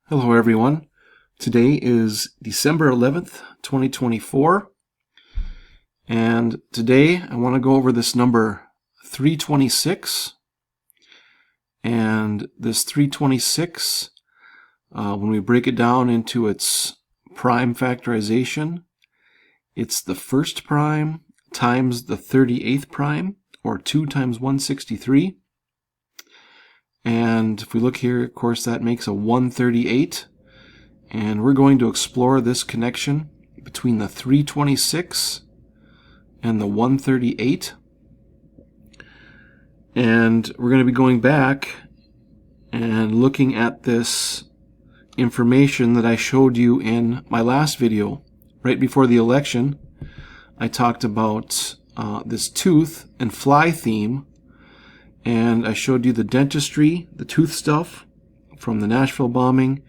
Hello everyone. Today is December 11th, 2024, and today I want to go over this number 326, and this 326, when we break it down into its prime factorization, it's the first prime times the 38th prime, or 2 times 163. And if we look here, of course, that makes a 138. And we're going to explore this connection between the 326 and the 138. And we're going to be going back and looking at this information that I showed you in my last video. Right before the election, I talked about this tooth and fly theme. And I showed you the dentistry, the tooth stuff from the Nashville bombing,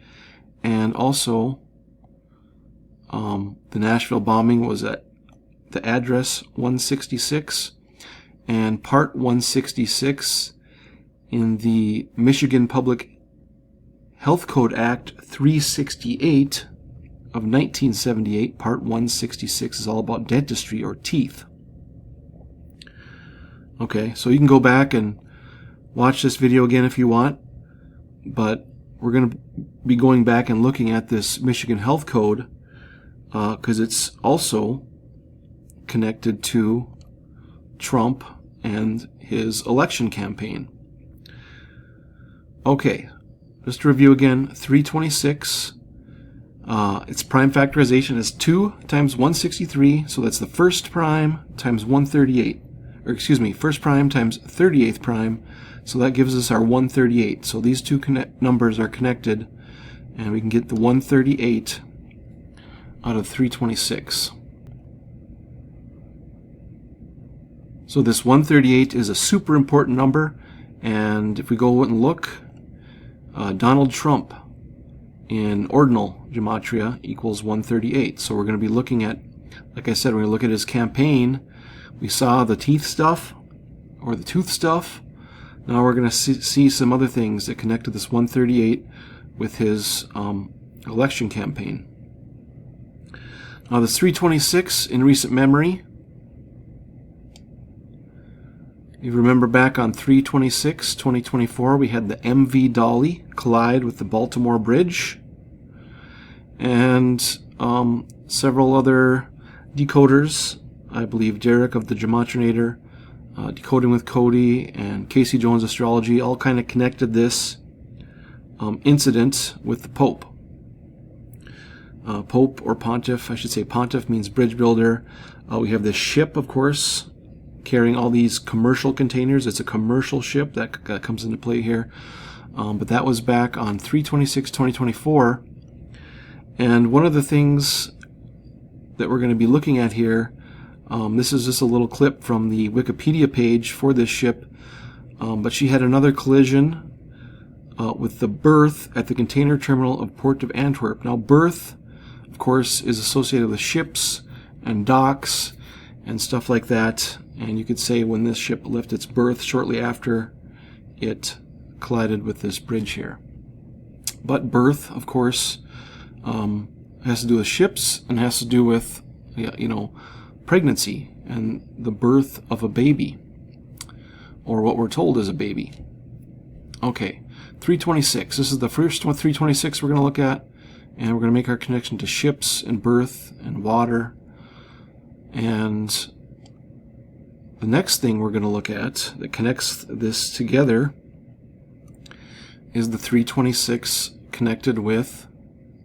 and also the Nashville bombing was at the address 166, and part 166 in the Michigan Public Health Code Act 368 of 1978, part 166 is all about dentistry or teeth. Okay, so you can go back and watch this video again if you want, but we're going to be going back and looking at this Michigan Health Code because it's also connected to Trump and his election campaign. Okay, just to review again, 326, its prime factorization is 2 times 163, so that's the first prime times 138. Or excuse me, first prime times 38th prime, so that gives us our 138. So these two numbers are connected, and we can get the 138 out of 326. So this 138 is a super important number, and if we go and look, Donald Trump in ordinal gematria equals 138. So we're going to be looking at, like I said, we're going to look at his campaign. We saw the teeth stuff, or the tooth stuff. Now we're going to see some other things that connect to this 138 with his election campaign. Now this 326 in recent memory. You remember back on 3/26, 2024, we had the MV Dolly collide with the Baltimore Bridge. And several other decoders, I believe Derek of the Gematrinator, Decoding with Cody, and Casey Jones Astrology all kind of connected this incident with the Pope. Pope or Pontiff, I should say Pontiff means bridge builder. We have this ship, of course, carrying all these commercial containers. It's a commercial ship that comes into play here. But that was back on 3/26, 2024. And one of the things that we're going to be looking at here, this is just a little clip from the Wikipedia page for this ship, but she had another collision with the berth at the container terminal of Port of Antwerp. Now berth, of course, is associated with ships and docks and stuff like that, and you could say when this ship left its berth shortly after it collided with this bridge here. But berth, of course, has to do with ships and has to do with, pregnancy and the birth of a baby, or what we're told is a baby. Okay, 326. This is the first one, 326 we're going to look at, and we're going to make our connection to ships and birth and water. And the next thing we're going to look at that connects this together is the 326 connected with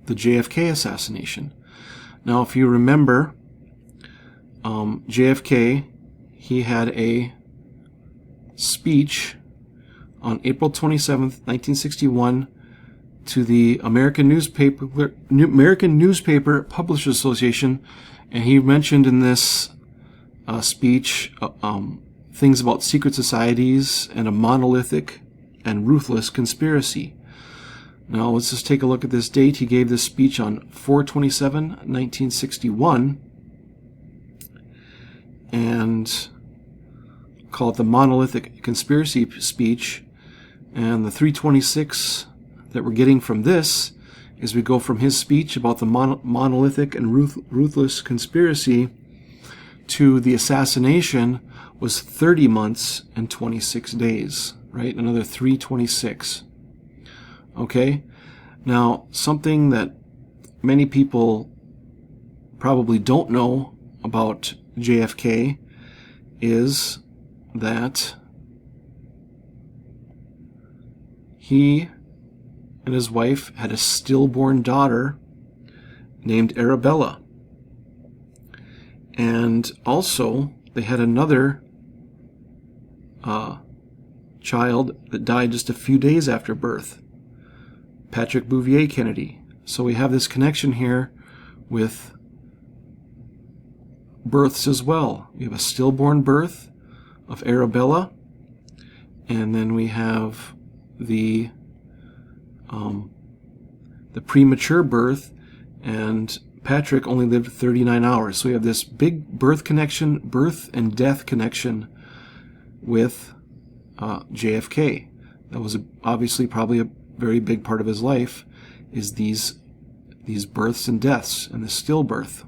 the JFK assassination. Now, if you remember, JFK, he had a speech on April 27th, 1961 to the American Newspaper Publishers Association, and he mentioned in this speech things about secret societies and a monolithic and ruthless conspiracy. Now let's just take a look at this date. He gave this speech on 4/27/1961, and call it the Monolithic Conspiracy speech. And the 326 that we're getting from this is we go from his speech about the monolithic and ruthless conspiracy to the assassination was 30 months and 26 days, right? Another 326. Okay? Now, something that many people probably don't know about JFK is that he and his wife had a stillborn daughter named Arabella. And also, they had another child that died just a few days after birth, Patrick Bouvier Kennedy. So we have this connection here with births as well. We have a stillborn birth of Arabella, and then we have the premature birth, and Patrick only lived 39 hours. So we have this big birth connection, birth and death connection with JFK. That was obviously probably a very big part of his life, is these births and deaths and the stillbirth.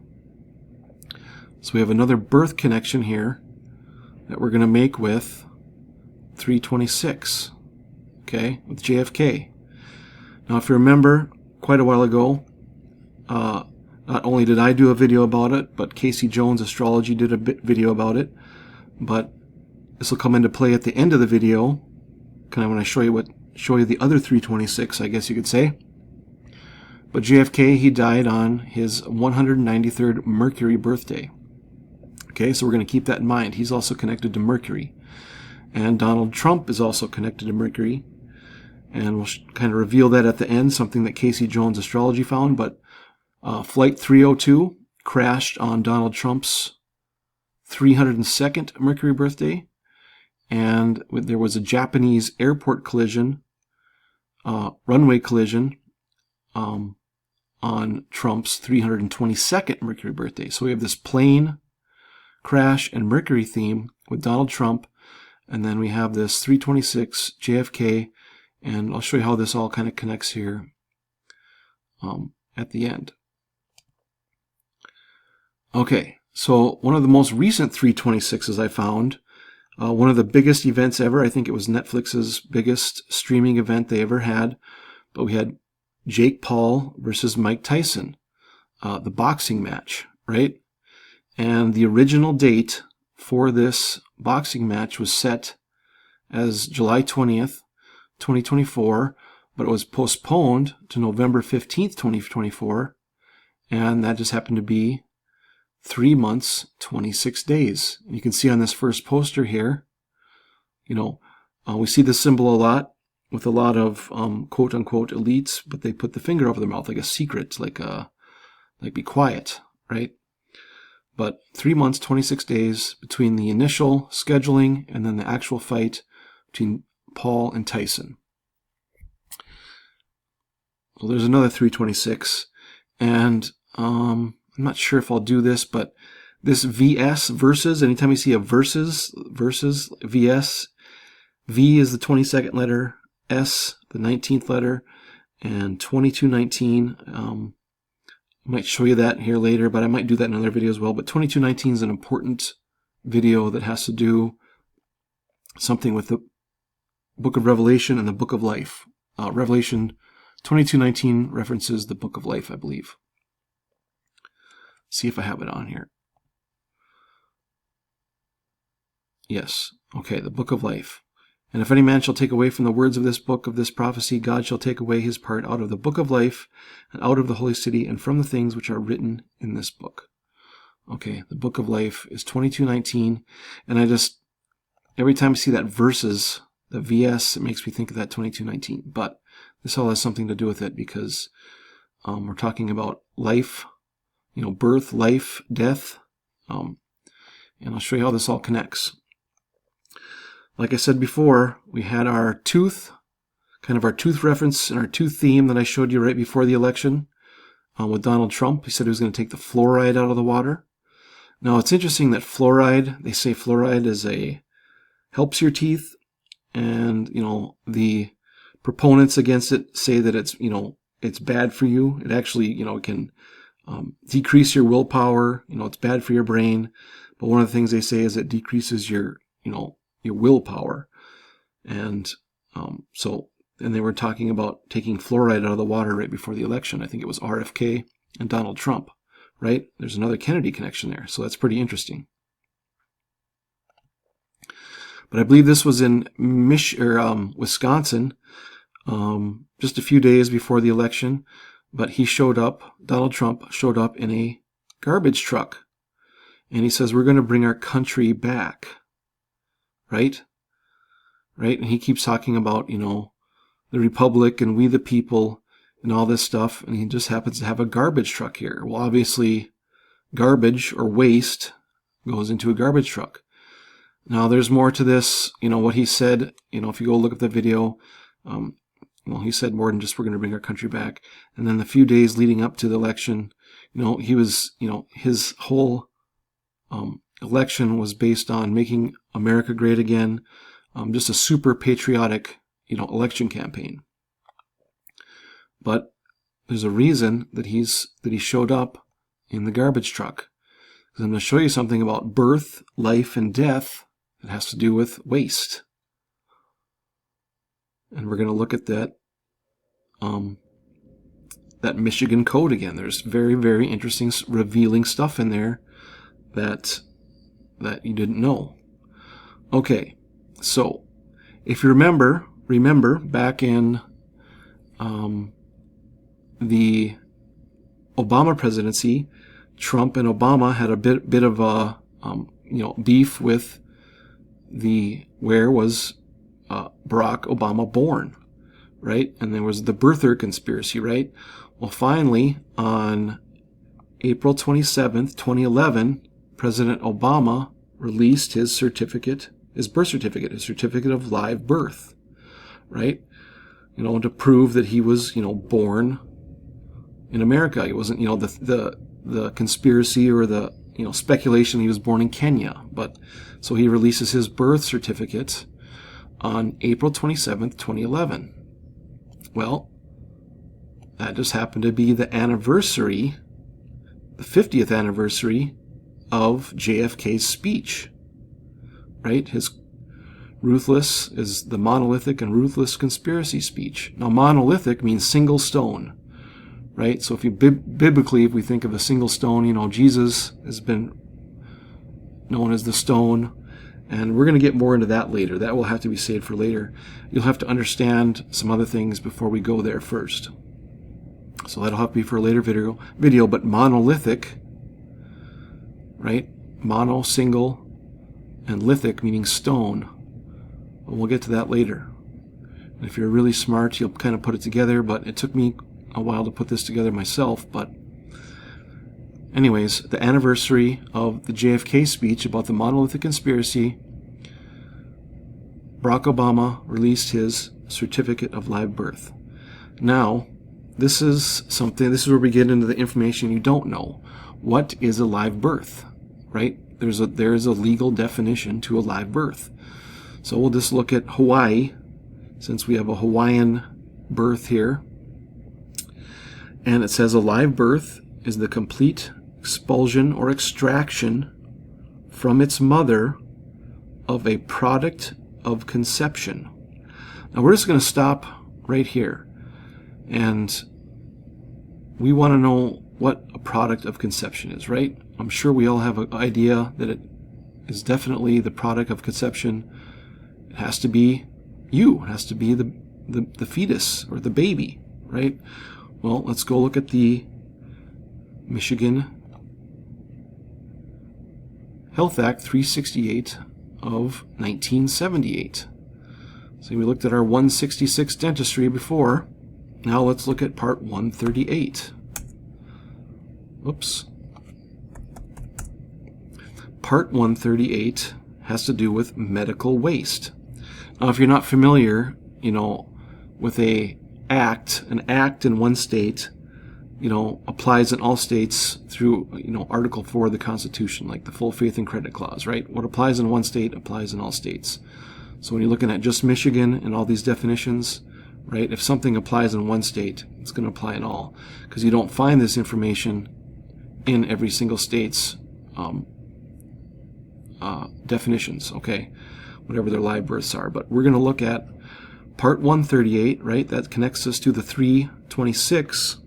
So we have another birth connection here that we're going to make with 326, okay, with JFK. Now, if you remember, quite a while ago, not only did I do a video about it, but Casey Jones Astrology did a video about it. But this will come into play at the end of the video, kind of when I show you the other 326, I guess you could say. But JFK, he died on his 193rd Mercury birthday. Okay, so we're going to keep that in mind. He's also connected to Mercury. And Donald Trump is also connected to Mercury. And we'll kind of reveal that at the end, something that Casey Jones Astrology found. But Flight 302 crashed on Donald Trump's 302nd Mercury birthday. And there was a Japanese airport collision, runway collision, on Trump's 322nd Mercury birthday. So we have this plane crash and Mercury theme with Donald Trump. And then we have this 326 JFK. And I'll show you how this all kind of connects here at the end. Okay, so one of the most recent 326s I found, one of the biggest events ever. I think it was Netflix's biggest streaming event they ever had. But we had Jake Paul versus Mike Tyson, the boxing match, right? And the original date for this boxing match was set as July 20th, 2024, but it was postponed to November 15th, 2024, and that just happened to be 3 months, 26 days. And you can see on this first poster here, we see this symbol a lot with a lot of quote-unquote elites, but they put the finger over their mouth like a secret, like be quiet, right? But 3 months, 26 days between the initial scheduling and then the actual fight between Paul and Tyson. So there's another 326, and I'm not sure if I'll do this, but this VS, versus, anytime you see a versus, VS, V is the 22nd letter, S the 19th letter, and 2219, I might show you that here later, but I might do that in another video as well. But 2219 is an important video that has to do something with the Book of Revelation and the Book of Life. Revelation 2219 references the Book of Life, I believe. See if I have it on here. Yes. Okay, the Book of Life. And if any man shall take away from the words of this book of this prophecy, God shall take away his part out of the book of life and out of the holy city and from the things which are written in this book. Okay, the Book of Life is 2219. And I just, every time I see that verses, the VS, it makes me think of that 2219. But this all has something to do with it because we're talking about life, birth, life, death. And I'll show you how this all connects. Like I said before, we had our tooth, kind of our tooth reference and our tooth theme that I showed you right before the election with Donald Trump. He said he was going to take the fluoride out of the water. Now, it's interesting that fluoride, they say fluoride helps your teeth. And, the proponents against it say that it's, it's bad for you. It actually, can decrease your willpower. It's bad for your brain. But one of the things they say is it decreases your willpower. And and they were talking about taking fluoride out of the water right before the election. I think it was RFK and Donald Trump, right? There's another Kennedy connection there. So that's pretty interesting. But I believe this was in Wisconsin, just a few days before the election. But Donald Trump showed up in a garbage truck. And he says, we're going to bring our country back. Right? Right? And he keeps talking about, the Republic and we the people and all this stuff. And he just happens to have a garbage truck here. Well, obviously, garbage or waste goes into a garbage truck. Now, there's more to this. What he said, if you go look at the video, he said more than just we're going to bring our country back. And then the few days leading up to the election, he was, his whole election was based on making America great again. Just a super patriotic, election campaign. But there's a reason that he showed up in the garbage truck. Because I'm going to show you something about birth, life, and death. It has to do with waste. And we're going to look at that Michigan code again. There's very, very interesting, revealing stuff in there that you didn't know. Okay, so if you remember back in the Obama presidency, Trump and Obama had a bit of a beef with where was Barack Obama born, right? And there was the birther conspiracy, right? Well, finally, on April 27th, 2011, President Obama released his certificate of live birth, right? To prove that he was, born in America. He wasn't, the conspiracy or the, speculation he was born in Kenya. But so he releases his birth certificate on April 27th, 2011. Well, that just happened to be the 50th anniversary of JFK's speech, right? His ruthless is the monolithic and ruthless conspiracy speech. Now, monolithic means single stone, right? So if you biblically, if we think of a single stone, Jesus has been known as the stone, and we're going to get more into that later. That will have to be saved for later. You'll have to understand some other things before we go there first. So that'll have to be for a later video, but monolithic, right? Mono, single, and lithic meaning stone. But we'll get to that later. And if you're really smart, you'll kind of put it together, but it took me a while to put this together myself. But anyways, the anniversary of the JFK speech about the monolithic conspiracy, Barack Obama released his certificate of live birth. Now, this is where we get into the information you don't know. What is a live birth, right? There is a legal definition to a live birth. So we'll just look at Hawaii, since we have a Hawaiian birth here. And it says a live birth is the complete expulsion or extraction from its mother of a product of conception. Now we're just going to stop right here. And we want to know what a product of conception is, right? I'm sure we all have an idea that it is definitely the product of conception. It has to be you. It has to be the fetus or the baby, right? Well, let's go look at the Michigan Health Act 368 of 1978. So we looked at our 166 dentistry before. Now let's look at part 138. Oops. Part 138 has to do with medical waste. Now, if you're not familiar, with an act in one state, applies in all states through, Article 4 of the Constitution, like the full faith and credit clause, right? What applies in one state applies in all states. So when you're looking at just Michigan and all these definitions, right? If something applies in one state, it's going to apply in all, because you don't find this information in every single state's definitions, okay? Whatever their live births are. But we're going to look at part 138, right? That connects us to the 326,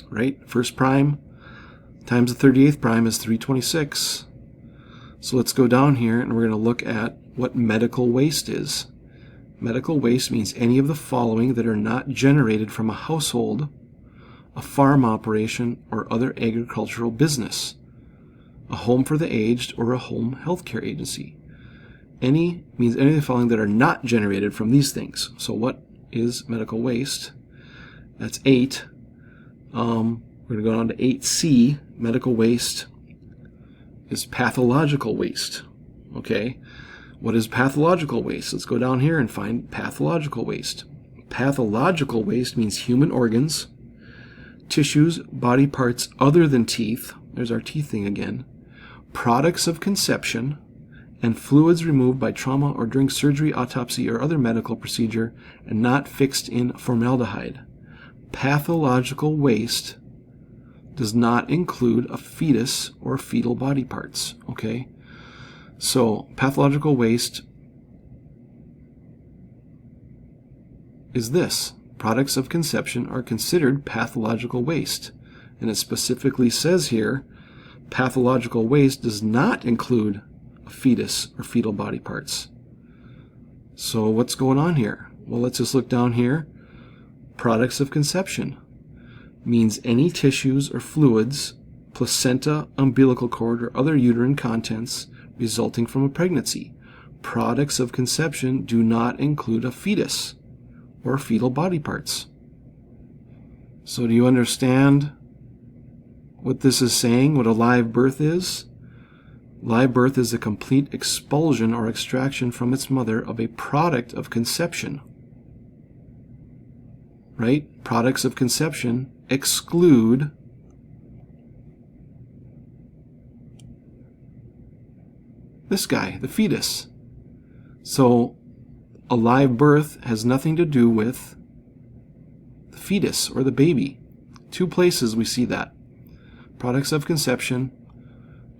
right? First prime times the 38th prime is 326. So let's go down here and we're going to look at what medical waste is. Medical waste means any of the following that are not generated from a household, a farm operation, or other agricultural business, a home for the aged, or a home healthcare agency. Any means any of the following that are not generated from these things. So what is medical waste? That's 8. We're going to go on to 8C. Medical waste is pathological waste. Okay? What is pathological waste? Let's go down here and find pathological waste. Pathological waste means human organs, tissues, body parts other than teeth. There's our teeth thing again. Products of conception, and fluids removed by trauma or during surgery, autopsy, or other medical procedure, and not fixed in formaldehyde. Pathological waste does not include a fetus or fetal body parts. Okay? So, pathological waste is this. Products of conception are considered pathological waste. And it specifically says here, pathological waste does not include a fetus or fetal body parts. So what's going on here? Well, let's just look down here. Products of conception means any tissues or fluids, placenta, umbilical cord, or other uterine contents resulting from a pregnancy. Products of conception do not include a fetus or fetal body parts. So do you understand what this is saying, what a live birth is? Live birth is a complete expulsion or extraction from its mother of a product of conception. Right? Products of conception exclude this guy, the fetus. So a live birth has nothing to do with the fetus or the baby. Two places we see that. Products of conception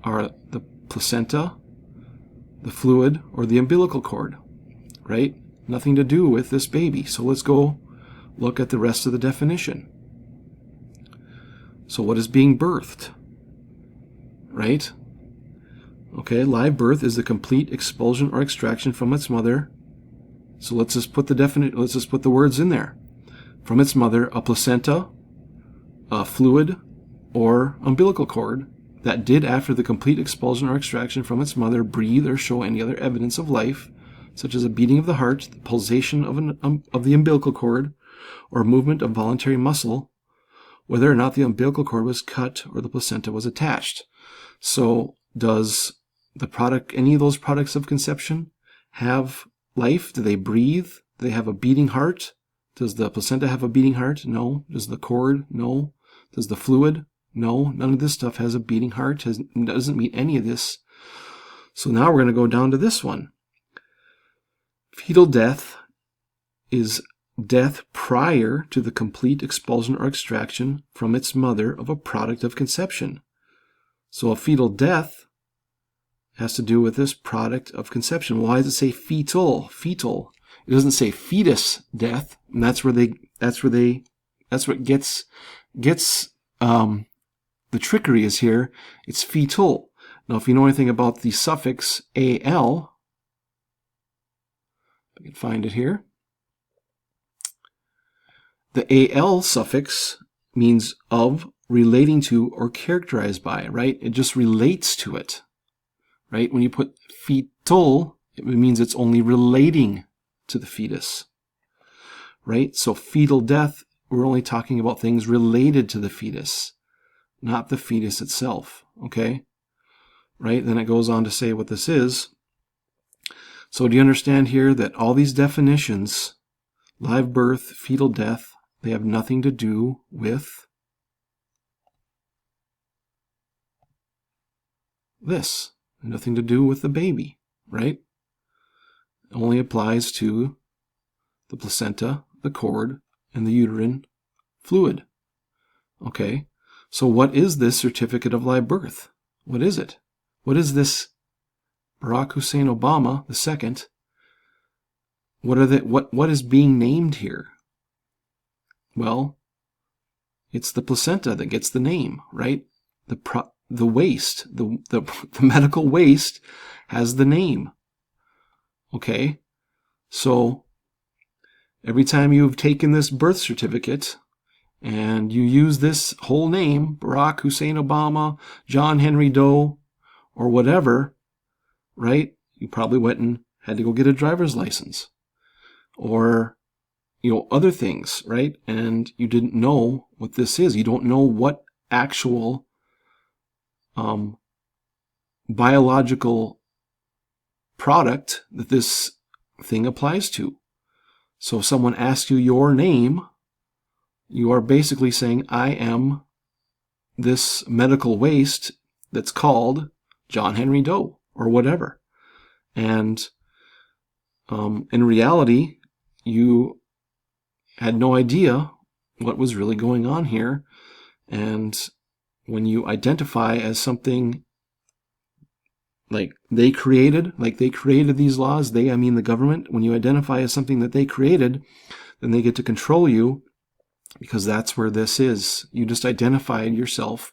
are the placenta, the fluid, or the umbilical cord, right? Nothing to do with this baby. So let's go look at the rest of the definition. So what is being birthed? Right? Okay, live birth is the complete expulsion or extraction from its mother. So let's just put the words in there. From its mother, a placenta, a fluid, or umbilical cord that did, after the complete expulsion or extraction from its mother, breathe or show any other evidence of life, such as a beating of the heart, the pulsation of the umbilical cord, or movement of voluntary muscle, whether or not the umbilical cord was cut or the placenta was attached. So does any of those products of conception have life? Do they breathe? Do they have a beating heart? Does the placenta have a beating heart? No. Does the cord? No. Does the fluid? No. None of this stuff has a beating heart. Doesn't meet any of this. So now we're going to go down to this one. Fetal death is death prior to the complete expulsion or extraction from its mother of a product of conception. So a fetal death has to do with this product of conception. Why does it say fetal? Fetal. It doesn't say fetus death, and that's what gets the trickery is here. It's fetal. Now, if you know anything about the suffix al, I can find it here. The al suffix means of, relating to, or characterized by, right? It just relates to it, right? When you put fetal, it means it's only relating to the fetus, right? So fetal death, we're only talking about things related to the fetus, not the fetus itself, okay? Right? Then it goes on to say what this is. So do you understand here that all these definitions, live birth, fetal death, they have nothing to do with this. Nothing to do with the baby, right? It only applies to the placenta, the cord and the uterine fluid. Okay, so what is this certificate of live birth? What is it? What is this Barack Hussein Obama II? What is being named here? Well, it's the placenta that gets the name, right? The waste, the medical waste has the name. Okay, so every time you've taken this birth certificate and you use this whole name, Barack Hussein Obama, John Henry Doe, or whatever, right? You probably went and had to go get a driver's license, or other things, right? And you didn't know what this is. You don't know what actual biological product that this thing applies to. So if someone asks you your name, you are basically saying, I am this medical waste that's called John Henry Doe, or whatever. And in reality, you had no idea what was really going on here. And when you identify as something like they created these laws, I mean the government, when you identify as something that they created, then they get to control you, because that's where this is. You just identified yourself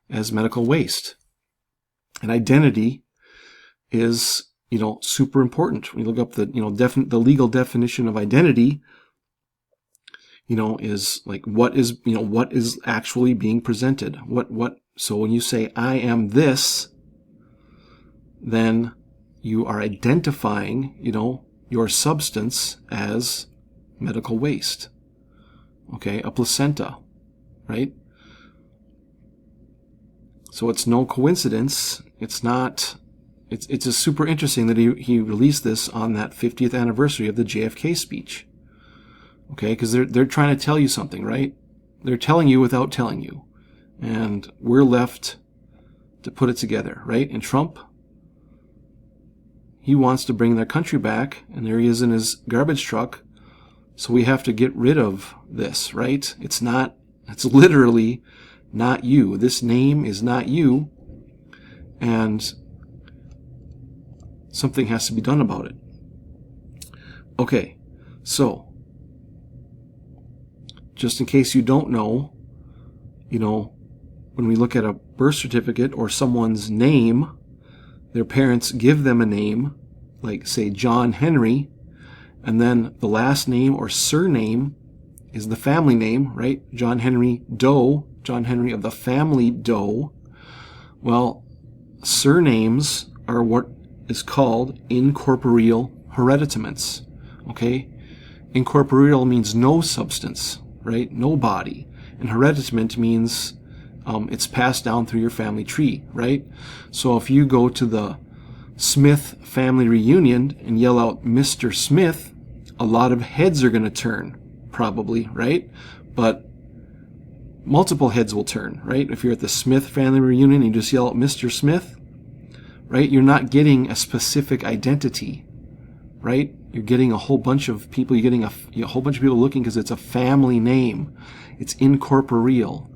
as medical waste. And identity is, super important. When you look up the legal definition of identity, is like what is actually being presented. So when you say I am this, then you are identifying, your substance as medical waste. Okay, a placenta, right? So it's no coincidence. It's just super interesting that he released this on that 50th anniversary of the JFK speech. Okay, because they're trying to tell you something, right? They're telling you without telling you. And we're left to put it together, right? And Trump, he wants to bring their country back, and there he is in his garbage truck. So we have to get rid of this, right? It's literally not you. This name is not you. And something has to be done about it. Okay, so just in case you don't know, when we look at a birth certificate or someone's name, their parents give them a name, like say John Henry, and then the last name or surname is the family name, right? John Henry Doe, John Henry of the family Doe. Well, surnames are what is called incorporeal hereditaments. Okay? Incorporeal means no substance, right? No body. And hereditament means it's passed down through your family tree, right? So if you go to the Smith family reunion and yell out Mr. Smith, a lot of heads are going to turn, probably, right? But multiple heads will turn, right? If you're at the Smith family reunion and you just yell out Mr. Smith, right? You're not getting a specific identity, right? You're getting a whole bunch of people. You're getting a whole bunch of people looking because it's a family name. It's incorporeal,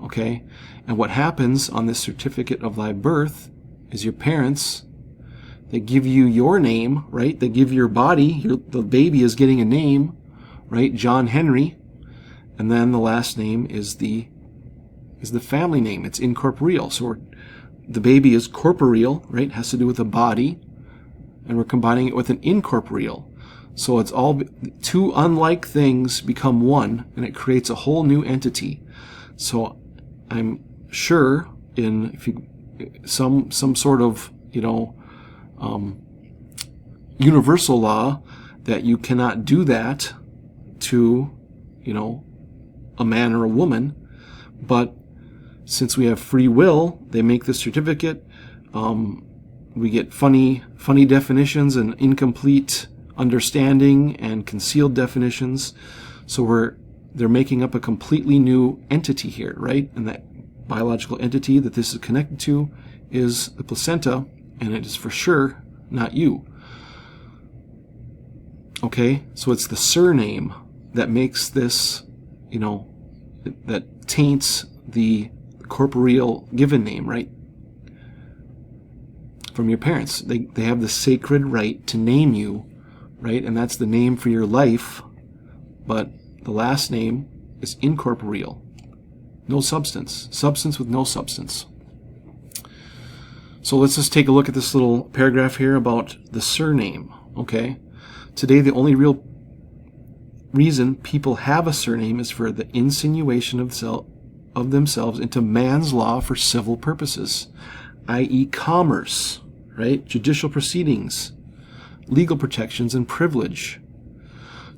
okay? And what happens on this certificate of live birth is your parents, they give you your name, right? They give your body, the baby is getting a name, right? John Henry. And then the last name is the family name. It's incorporeal. So the baby is corporeal, right? It has to do with the body. And we're combining it with an incorporeal. So it's all two unlike things become one, and it creates a whole new entity. So I'm sure some sort of universal law that you cannot do that to a man or a woman, but since we have free will, they make this certificate. We get funny definitions and incomplete understanding and concealed definitions. So they're making up a completely new entity here, right? And that biological entity that this is connected to is the placenta, and it is for sure not you. Okay, so it's the surname. that makes this, that taints the corporeal given name, right? From your parents. They have the sacred right to name you, right? And that's the name for your life, but the last name is incorporeal. No substance. Substance with no substance. So let's just take a look at this little paragraph here about the surname, okay? Today, the only real reason people have a surname is for the insinuation of themselves into man's law for civil purposes, i.e. commerce, right? Judicial proceedings, legal protections, and privilege.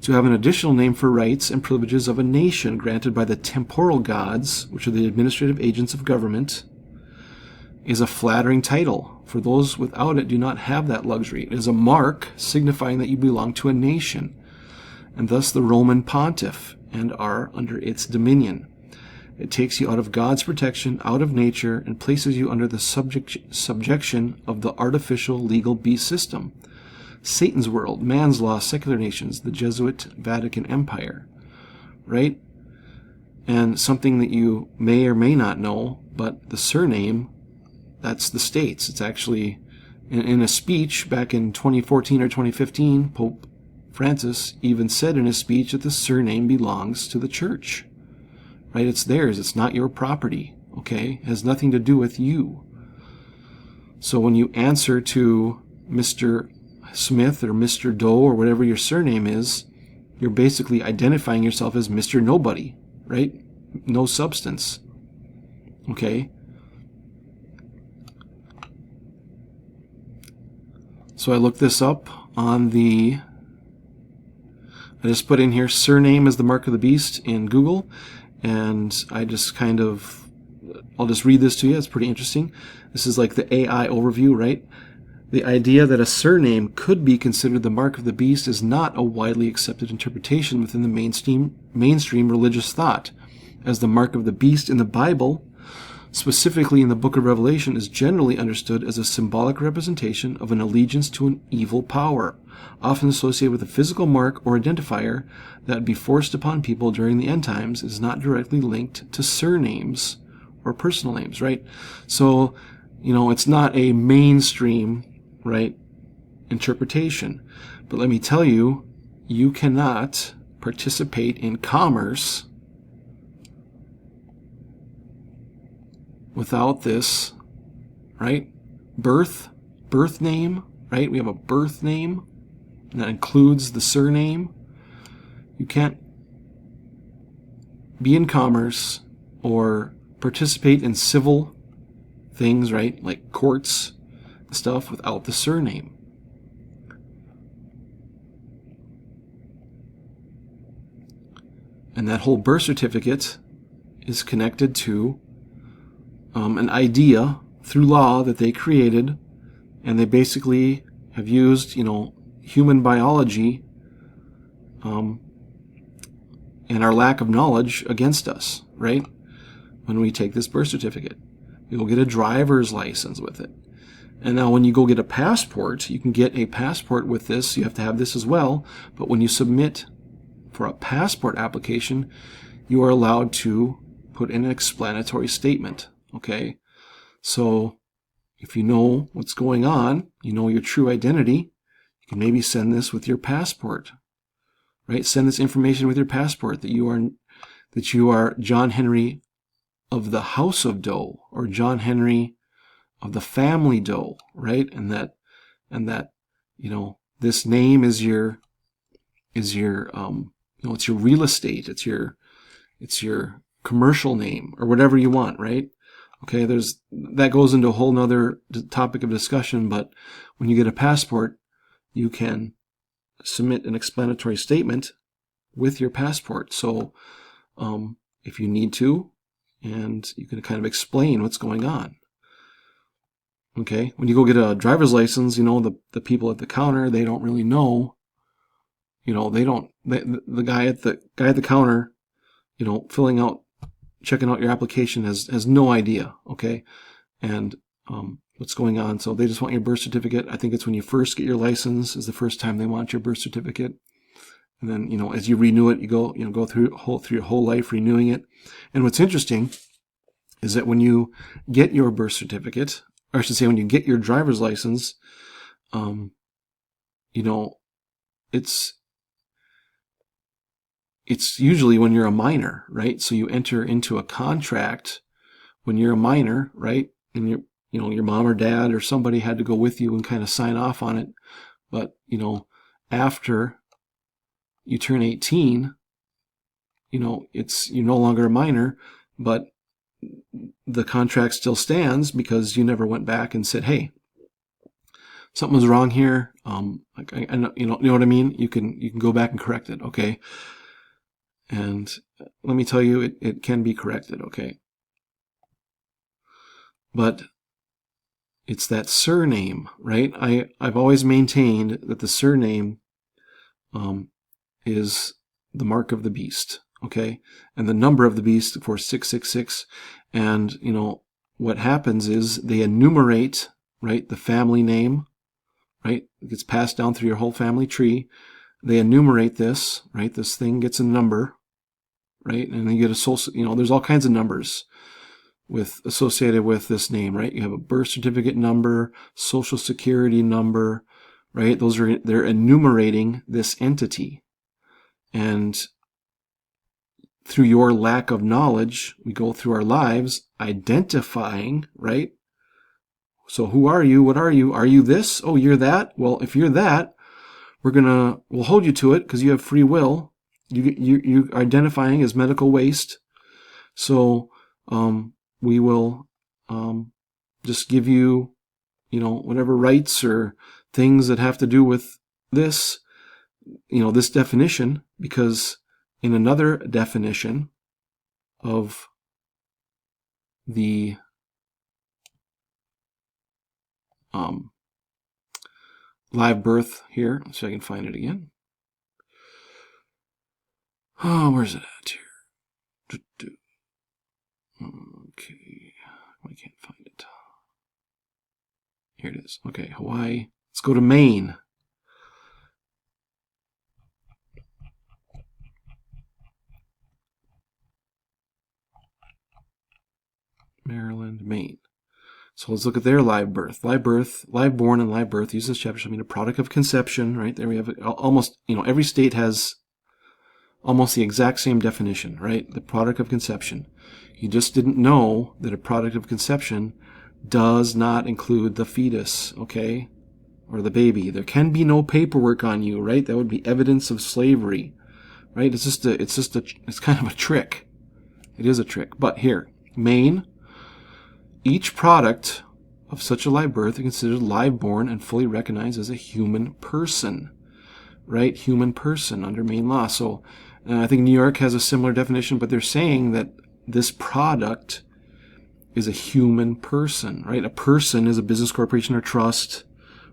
To have an additional name for rights and privileges of a nation granted by the temporal gods, which are the administrative agents of government, is a flattering title, for those without it do not have that luxury. It is a mark signifying that you belong to a nation, and thus the Roman pontiff, and are under its dominion. It takes you out of God's protection, out of nature, and places you under the subjection of the artificial legal beast system. Satan's world, man's law, secular nations, the Jesuit Vatican Empire, right? And something that you may or may not know, but the surname, that's the states. It's actually, in a speech back in 2014 or 2015, Pope Francis even said in his speech that the surname belongs to the church. Right? It's theirs. It's not your property. Okay? It has nothing to do with you. So when you answer to Mr. Smith or Mr. Doe or whatever your surname is, you're basically identifying yourself as Mr. Nobody. Right? No substance. Okay? So I looked this up on I just put in here, surname is the mark of the beast in Google. And I just I'll just read this to you. It's pretty interesting. This is like the AI overview, right? The idea that a surname could be considered the mark of the beast is not a widely accepted interpretation within the mainstream religious thought, as the mark of the beast in the Bible, specifically in the book of Revelation, is generally understood as a symbolic representation of an allegiance to an evil power, often associated with a physical mark or identifier that would be forced upon people during the end times. Is not directly linked to surnames or personal names, right? So, it's not a mainstream, right, interpretation. But let me tell you, you cannot participate in commerce without this, right? Birth name, right? We have a birth name, and that includes the surname. You can't be in commerce or participate in civil things, right? Like courts, stuff, without the surname. And that whole birth certificate is connected to an idea through law that they created, and they basically have used, human biology and our lack of knowledge against us, right? When we take this birth certificate, you'll get a driver's license with it. And now when you go get a passport, you can get a passport with this. You have to have this as well. But when you submit for a passport application, you are allowed to put in an explanatory statement. Okay? So if you know what's going on, you know your true identity, you can maybe send this with your passport. Right? Send this information with your passport that you are John Henry of the House of Doe, or John Henry of the family Doe, right? And that this name is your it's your real estate, it's your commercial name, or whatever you want, right? Okay, that goes into a whole nother topic of discussion, but when you get a passport, you can submit an explanatory statement with your passport. So if you need to, and you can kind of explain what's going on. Okay, when you go get a driver's license, the people at the counter, they don't really know. The guy at the counter, checking out your application has no idea. Okay, and what's going on. So they just want your birth certificate. I think it's when you first get your license is the first time they want your birth certificate. And then, as you renew it, you go through your whole life renewing it. And what's interesting is that when you get your birth certificate, or I should say when you get your driver's license, it's usually when you're a minor, right? So you enter into a contract when you're a minor, right? And your mom or dad or somebody had to go with you and kind of sign off on it. But, after you turn 18, you're no longer a minor, but the contract still stands because you never went back and said, hey, something was wrong here. I know, you know what I mean? You can go back and correct it. Okay. And let me tell you, it can be corrected. Okay. But it's that surname, right? I've always maintained that the surname, is the mark of the beast. Okay. And the number of the beast, of course, 666. And, what happens is they enumerate, right, the family name, right? It gets passed down through your whole family tree. They enumerate this, right? This thing gets a number, right? And then you get a social, there's all kinds of numbers associated with this name, right? You have a birth certificate number, social security number, right? They're enumerating this entity. And through your lack of knowledge, we go through our lives identifying, right? So who are you? What are you? Are you this? Oh, you're that? Well, if you're that, we'll hold you to it because you have free will. You identifying as medical waste. So, we will, just give you, whatever rights or things that have to do with this, this definition, because in another definition of the live birth here, so I can find it again. Oh, where's it at here? Okay, I can't find it. Here it is. Okay, Hawaii. Let's go to Maine. Maryland, Maine. So let's look at their live birth. Live born and live birth. Use this chapter shall mean a product of conception, right? There we have it. Almost, every state has almost the exact same definition, right? The product of conception. You just didn't know that a product of conception does not include the fetus, okay? Or the baby. There can be no paperwork on you, right? That would be evidence of slavery, right? It's kind of a trick. It is a trick. But here, Maine, each product of such a live birth is considered live born and fully recognized as a human person, right? Human person under Maine law. So I think New York has a similar definition, but they're saying that this product is a human person, right? A person is a business corporation or trust,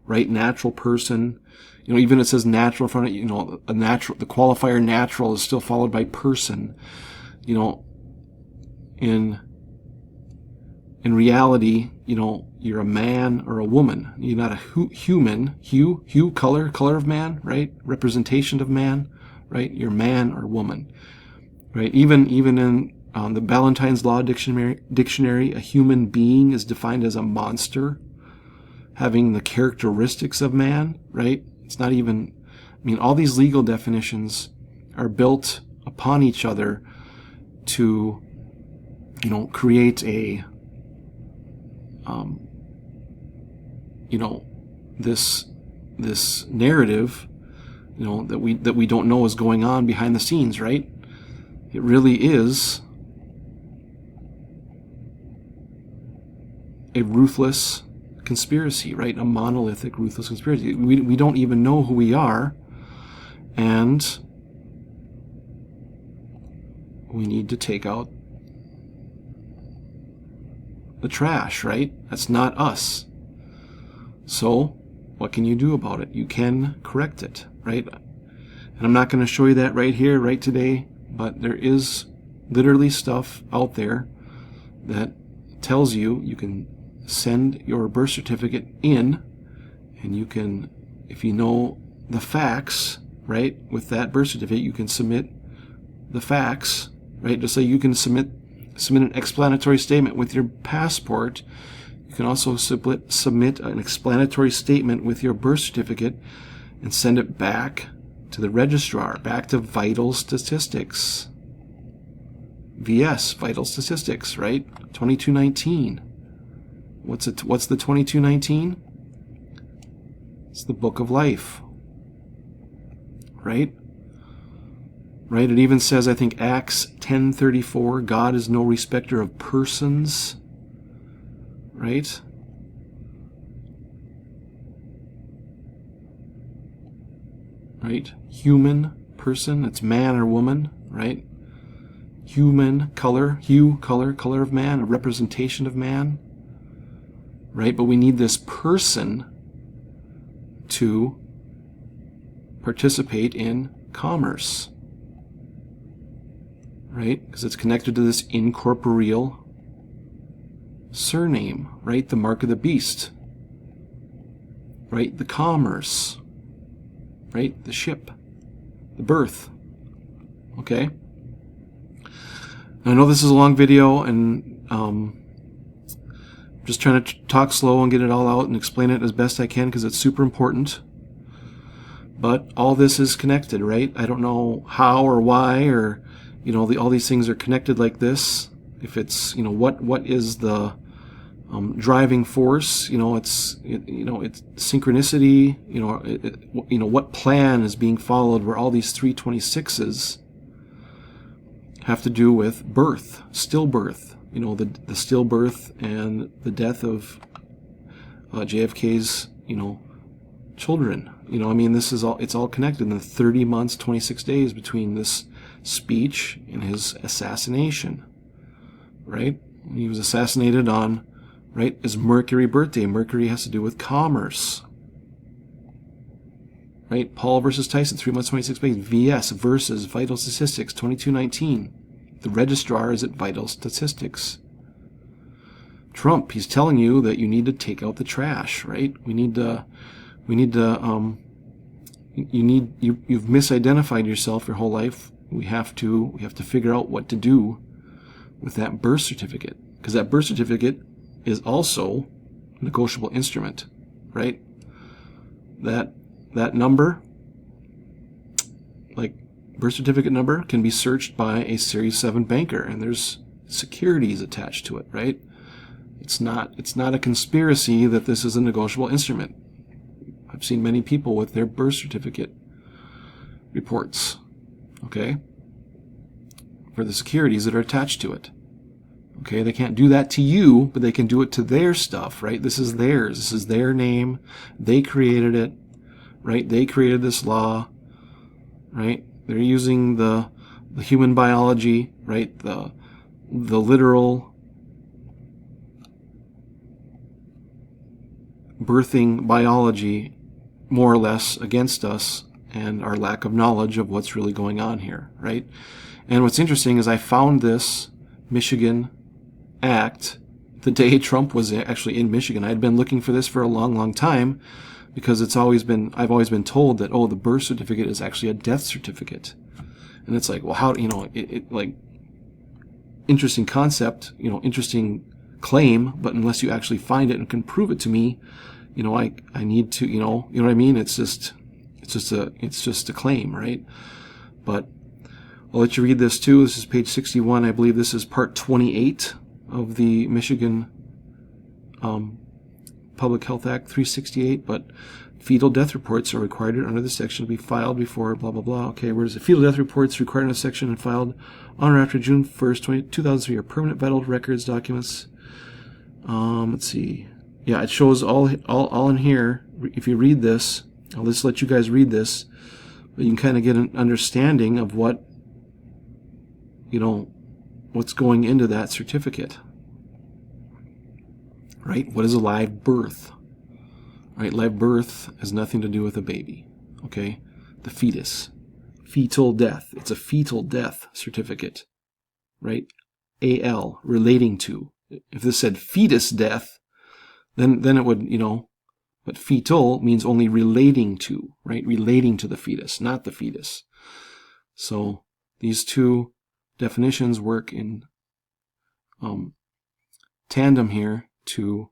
right? Natural person. Even it says natural in front of the qualifier natural is still followed by person. In reality, you're a man or a woman. You're not a human. Hue, color of man, right? Representation of man, right? You're man or woman, right? Even in the Ballantyne's Law Dictionary, a human being is defined as a monster having the characteristics of man, right? It's not even, all these legal definitions are built upon each other to, create a, this narrative, that we don't know is going on behind the scenes, right? It really is a ruthless conspiracy, right? A monolithic, ruthless conspiracy. We don't even know who we are, and we need to take out the trash, right? That's not us. So, what can you do about it? You can correct it, right? And I'm not going to show you that right here, right today, but there is literally stuff out there that tells you can send your birth certificate in, and you can, if you know the facts, right? With that birth certificate, you can submit the facts, right? Just like you can submit an explanatory statement with your passport, you can also submit an explanatory statement with your birth certificate and send it back to the registrar, back to Vital Statistics. VS, Vital Statistics, right? 2219. What's the 2219? It's the Book of Life, right? Right? It even says, I think, Acts 10:34, God is no respecter of persons, right? Right? Human person, it's man or woman, right? Human, color, hue, color of man, a representation of man, right? But we need this person to participate in commerce, right? Because it's connected to this incorporeal surname, right? The mark of the beast, right? The commerce, right? The ship, the birth, okay? I know this is a long video, and just trying to talk slow and get it all out and explain it as best I can because it's super important. But all this is connected, right? I don't know how or why, or all these things are connected like this. If it's what is the driving force? It's synchronicity. What plan is being followed where all these 326s have to do with birth, stillbirth. The stillbirth and the death of JFK's children. This is all, it's all connected in the 30 months, 26 days between this speech and his assassination, right? He was assassinated on, right, his Mercury birthday. Mercury has to do with commerce, right? Paul versus Tyson, 3 months, 26 days. VS versus Vital Statistics, 2219. The registrar is at Vital Statistics. Trump, he's telling you that you need to take out the trash, right? You've misidentified yourself your whole life. We have to figure out what to do with that birth certificate, because that birth certificate is also a negotiable instrument, right? That number, like birth certificate number, can be searched by a Series 7 banker, and there's securities attached to it, right? It's not a conspiracy that this is a negotiable instrument. I've seen many people with their birth certificate reports, okay, for the securities that are attached to it. Okay, they can't do that to you, but they can do it to their stuff, right? This is theirs. This is their name. They created it, right? They created this law, right? They're using the human biology, right? The literal birthing biology, more or less, against us and our lack of knowledge of what's really going on here, right? And what's interesting is I found this Michigan Act the day Trump was actually in Michigan. I had been looking for this for a long, long time, because I've always been told that, the birth certificate is actually a death certificate. And it's like, well, how, like, interesting concept, interesting claim, but unless you actually find it and can prove it to me, I need to, you know what I mean? It's just a claim, right? But I'll let you read this too. This is page 61. I believe this is part 28 of the Michigan Public Health Act 368, but fetal death reports are required under this section to be filed before blah, blah, blah. Okay, where is it? Fetal death reports required in this section and filed on or after June 1st, 2003 are permanent vital records documents. Let's see. Yeah, it shows all in here. If you read this, I'll just let you guys read this, but you can kind of get an understanding of what, what's going into that certificate. Right? What is a live birth? Right? Live birth has nothing to do with a baby. Okay? The fetus. Fetal death. It's a fetal death certificate. Right? AL, relating to. If this said fetus death, then it would, it But fetal means only relating to, right? Relating to the fetus, not the fetus. So these two definitions work in tandem here to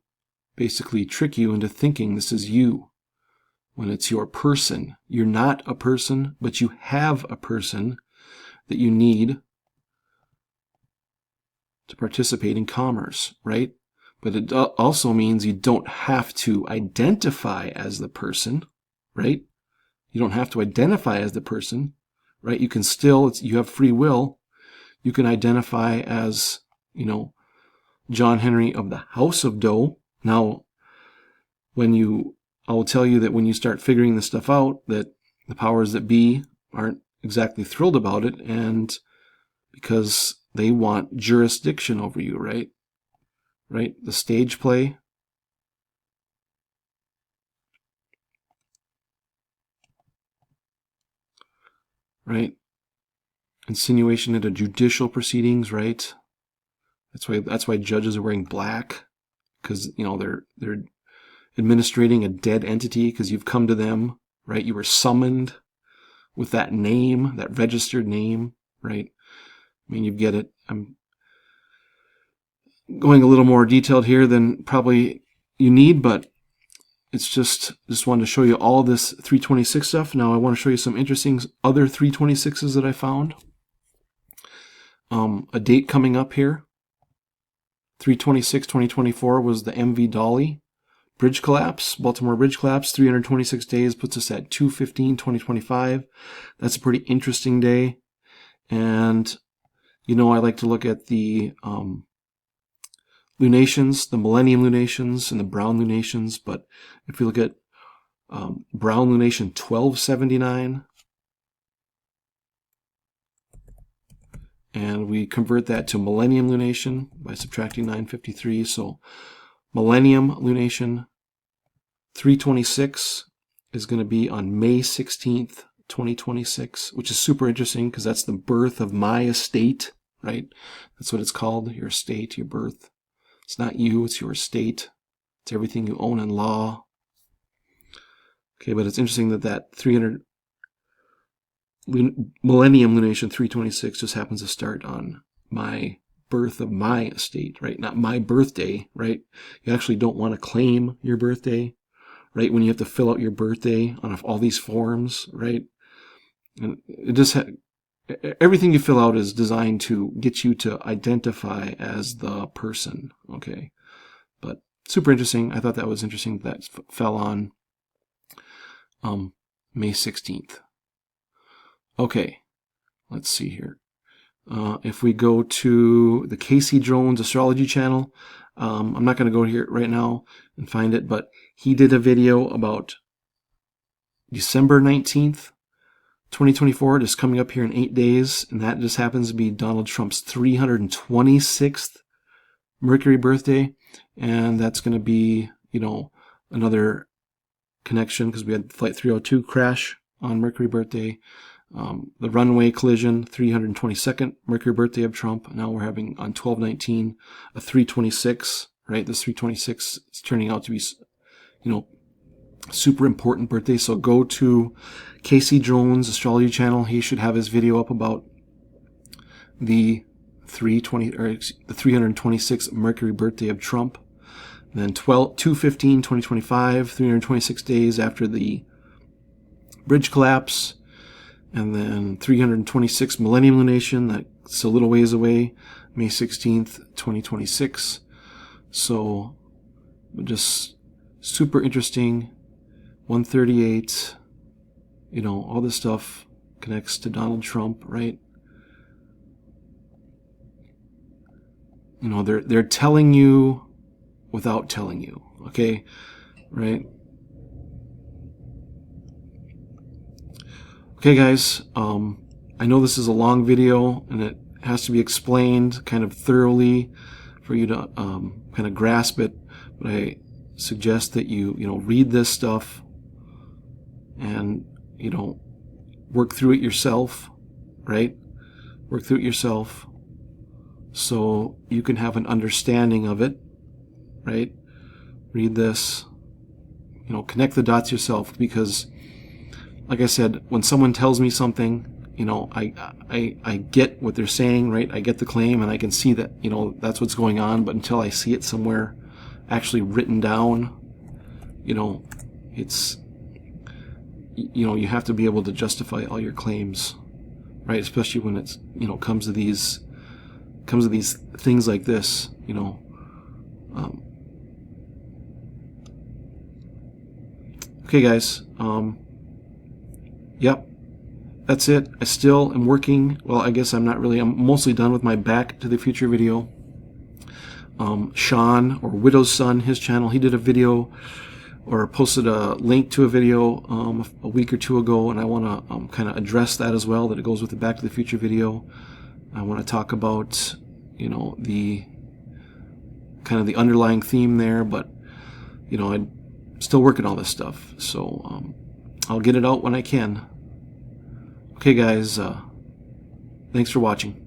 basically trick you into thinking this is you when it's your person. You're not a person, but you have a person that you need to participate in commerce, right? But it also means you don't have to identify as the person, right? You don't have to identify as the person, right? You can still, you have free will. You can identify as, John Henry of the House of Doe. Now, I will tell you that when you start figuring this stuff out, that the powers that be aren't exactly thrilled about it, and because they want jurisdiction over you, right? Right? The stage play. Right? Insinuation into judicial proceedings, right? That's why judges are wearing black, because they're administrating a dead entity because you've come to them, right? You were summoned with that name, that registered name, right? I mean, you get it. I'm going a little more detailed here than probably you need, but it's just wanted to show you all of this 326 stuff. Now I want to show you some interesting other 326s that I found. A date coming up here. 3/26/2024 was the MV Dolly bridge collapse, Baltimore bridge collapse. 326 days puts us at 2/15/2025. That's a pretty interesting day. And I like to look at the lunations, the Millennium lunations and the Brown lunations. But if you look at Brown lunation 1279, and we convert that to Millennium lunation by subtracting 953. So Millennium lunation 326 is going to be on May 16th, 2026, which is super interesting because that's the birth of my estate, right? That's what it's called, your estate, your birth. It's not you, it's your estate. It's everything you own in law. Okay, but it's interesting that 300 Millennium lunation 326 just happens to start on my birth of my estate, right? Not my birthday, right? You actually don't want to claim your birthday, right? When you have to fill out your birthday on all these forms, right? And it just everything you fill out is designed to get you to identify as the person, okay? But super interesting. I thought that was interesting that fell on May 16th. Okay, let's see here. If we go to the Casey Jones astrology channel, I'm not going to go here right now and find it, but he did a video about December 19th, 2024, just coming up here in 8 days, and that just happens to be Donald Trump's 326th Mercury birthday, and that's going to be, another connection because we had Flight 302 crash on Mercury birthday. The runway collision, 322nd Mercury birthday of Trump. Now we're having on 12/19 a 326, right? This 326 is turning out to be, super important birthday. So go to Casey Jones astrology channel. He should have his video up about the 326th Mercury birthday of Trump. And then 2/15/2025, 326 days after the bridge collapse. And then 326 Millennium lunation, that's a little ways away, May 16th, 2026. So just super interesting. 138, all this stuff connects to Donald Trump, right? They're telling you without telling you, okay? Right? Okay, guys, I know this is a long video and it has to be explained kind of thoroughly for you to kind of grasp it, but I suggest that you read this stuff and work through it yourself, right? Work through it yourself so you can have an understanding of it, right? Read this, connect the dots yourself, because like I said, when someone tells me something, I get what they're saying, right? I get the claim and I can see that, that's what's going on, but until I see it somewhere actually written down, it's, you have to be able to justify all your claims, right? Especially when it's, comes to these things like this, okay, guys. Yep, that's it. I still am working. Well, I guess I'm not really. I'm mostly done with my Back to the Future video. Sean, or Widow's Son, his channel, he did a video, or posted a link to a video a week or two ago, and I want to kind of address that as well, that it goes with the Back to the Future video. I want to talk about, the kind of the underlying theme there, but, I'm still working all this stuff, so I'll get it out when I can. Okay, guys, thanks for watching.